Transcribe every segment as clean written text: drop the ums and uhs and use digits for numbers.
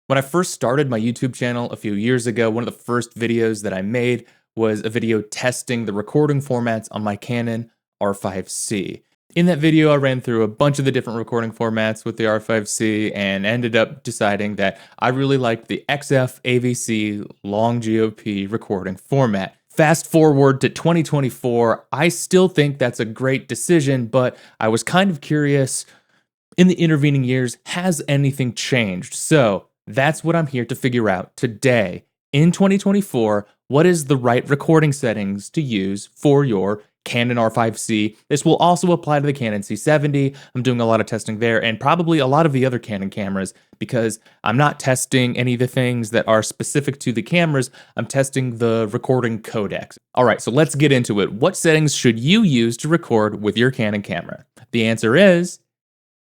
When I first started my YouTube channel a few years ago, one of the first videos that I made was a video testing the recording formats on my Canon R5C. In that video, I ran through a bunch of the different recording formats with the R5C and ended up deciding that I really liked the XF AVC long GOP recording format. Fast forward to 2024, I still think that's a great decision, but I was kind of curious, in the intervening years, has anything changed? So that's what I'm here to figure out today. In 2024, what is the right recording settings to use for your Canon R5C? This will also apply to the Canon C70. I'm doing a lot of testing there and probably a lot of the other Canon cameras because I'm not testing any of the things that are specific to the cameras. I'm testing the recording codecs. All right, so let's get into it. What settings should you use to record with your Canon camera? The answer is,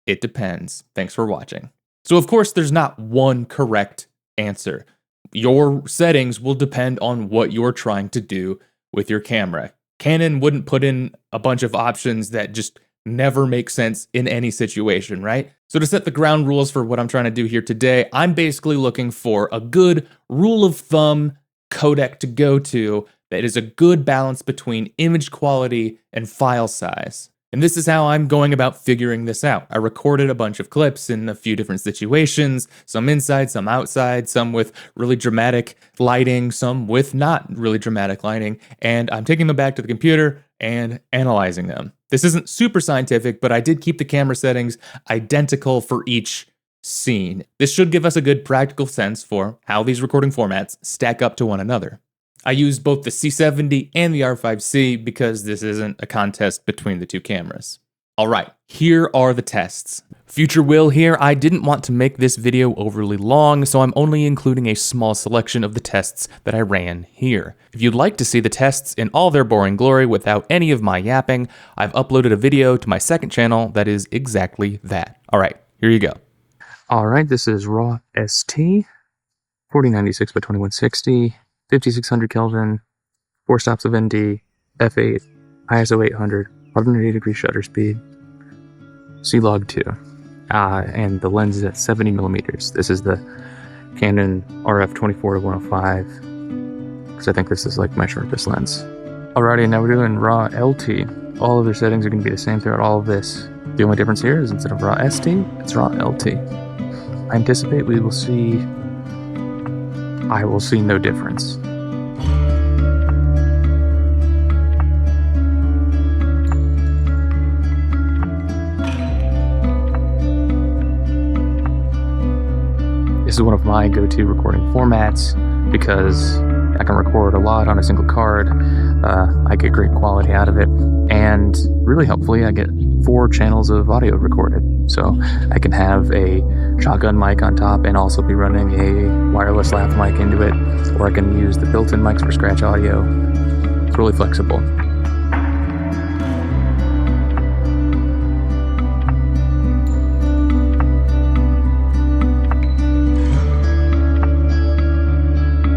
it depends. Thanks for watching. So of course, there's not one correct answer. Your settings will depend on what you're trying to do with your camera. Canon wouldn't put in a bunch of options that just never make sense in any situation, right? So to set the ground rules for what I'm trying to do here today, I'm basically looking for a good rule of thumb codec to go to that is a good balance between image quality and file size. And this is how I'm going about figuring this out. I recorded a bunch of clips in a few different situations, some inside, some outside, some with really dramatic lighting, some with not really dramatic lighting, and I'm taking them back to the computer and analyzing them. This isn't super scientific, but I did keep the camera settings identical for each scene. This should give us a good practical sense for how these recording formats stack up to one another. I used both the C70 and the R5C because this isn't a contest between the two cameras. All right, here are the tests. Future Will here, I didn't want to make this video overly long, so I'm only including a small selection of the tests that I ran here. If you'd like to see the tests in all their boring glory without any of my yapping, I've uploaded a video to my second channel that is exactly that. All right, here you go. All right, this is RAW ST, 4096 by 2160. 5600 Kelvin, 4 stops of ND, f8, ISO 800, 180-degree shutter speed, C-Log 2, and the lens is at 70 millimeters. This is the Canon RF24-105, because I think this is like my sharpest lens. Alrighty, now we're doing RAW LT. All of their settings are going to be the same throughout all of this. The only difference here is instead of RAW ST, it's RAW LT. I anticipate I will see no difference. This is one of my go-to recording formats because I can record a lot on a single card. I get great quality out of it, and really helpfully I get 4 channels of audio recorded. So I can have a shotgun mic on top and also be running a wireless lav mic into it, or I can use the built-in mics for scratch audio. It's really flexible.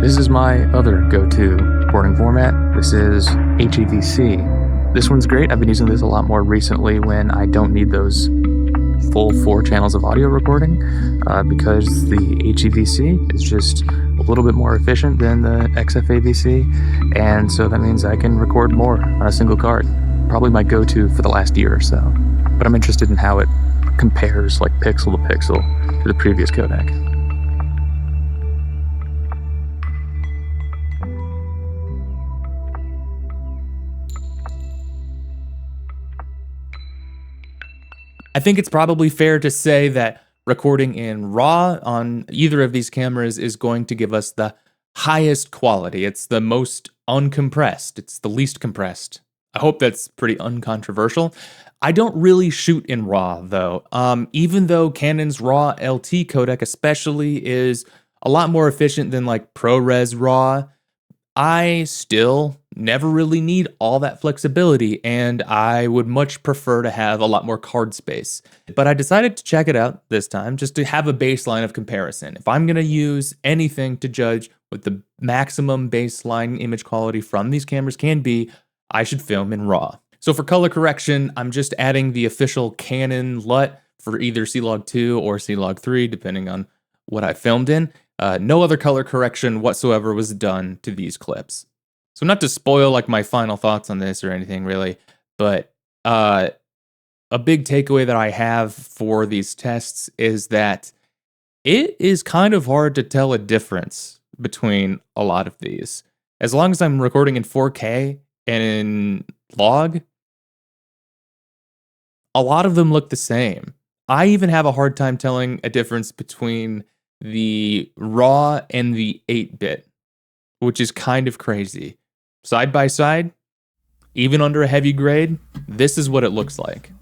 This is my other go-to recording format. This is HEVC. This one's great. I've been using this a lot more recently when I don't need those full 4 channels of audio recording because the HEVC is just a little bit more efficient than the XF AVC, and so that means I can record more on a single card. Probably my go-to for the last year or so, but I'm interested in how it compares like pixel to pixel to the previous codec. I think it's probably fair to say that recording in RAW on either of these cameras is going to give us the highest quality. It's the most uncompressed. It's the least compressed. I hope that's pretty uncontroversial. I don't really shoot in RAW though. Even though Canon's RAW LT codec especially is a lot more efficient than like ProRes RAW, I still never really need all that flexibility, and I would much prefer to have a lot more card space. But I decided to check it out this time just to have a baseline of comparison. If I'm going to use anything to judge what the maximum baseline image quality from these cameras can be, I should film in RAW. So for color correction, I'm just adding the official Canon LUT for either C-Log 2 or C-Log 3, depending on what I filmed in. No other color correction whatsoever was done to these clips. So not to spoil like my final thoughts on this or anything really, but a big takeaway that I have for these tests is that it is kind of hard to tell a difference between a lot of these. As long as I'm recording in 4K and in log, a lot of them look the same. I even have a hard time telling a difference between the RAW and the 8-bit, which is kind of crazy. Side by side, even under a heavy grade, this is what it looks like.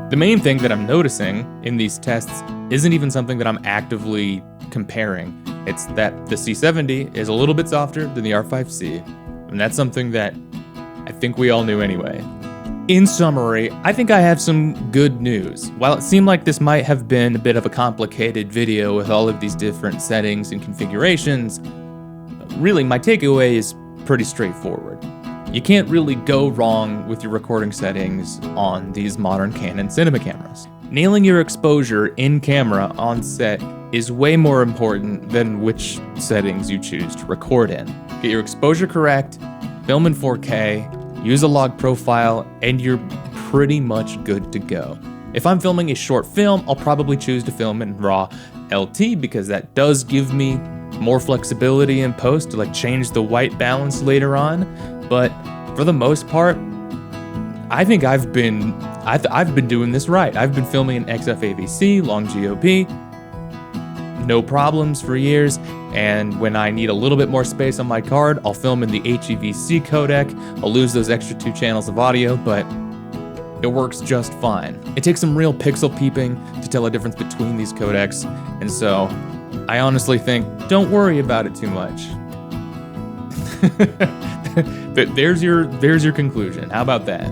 The main thing that I'm noticing in these tests isn't even something that I'm actively comparing. It's that the C70 is a little bit softer than the R5C, and that's something that I think we all knew anyway. In summary, I think I have some good news. While it seemed like this might have been a bit of a complicated video with all of these different settings and configurations, really my takeaway is pretty straightforward. You can't really go wrong with your recording settings on these modern Canon cinema cameras. Nailing your exposure in camera on set is way more important than which settings you choose to record in. Get your exposure correct, film in 4K, use a log profile, and you're pretty much good to go. If I'm filming a short film, I'll probably choose to film in RAW LT because that does give me more flexibility in post to like change the white balance later on. But for the most part, I think I've been doing this right. I've been filming in XFAVC, long GOP, no problems for years. And when I need a little bit more space on my card, I'll film in the HEVC codec. I'll lose those extra 2 channels of audio, but it works just fine. It takes some real pixel peeping to tell a difference between these codecs, and so I honestly think don't worry about it too much. There's your conclusion. How about that?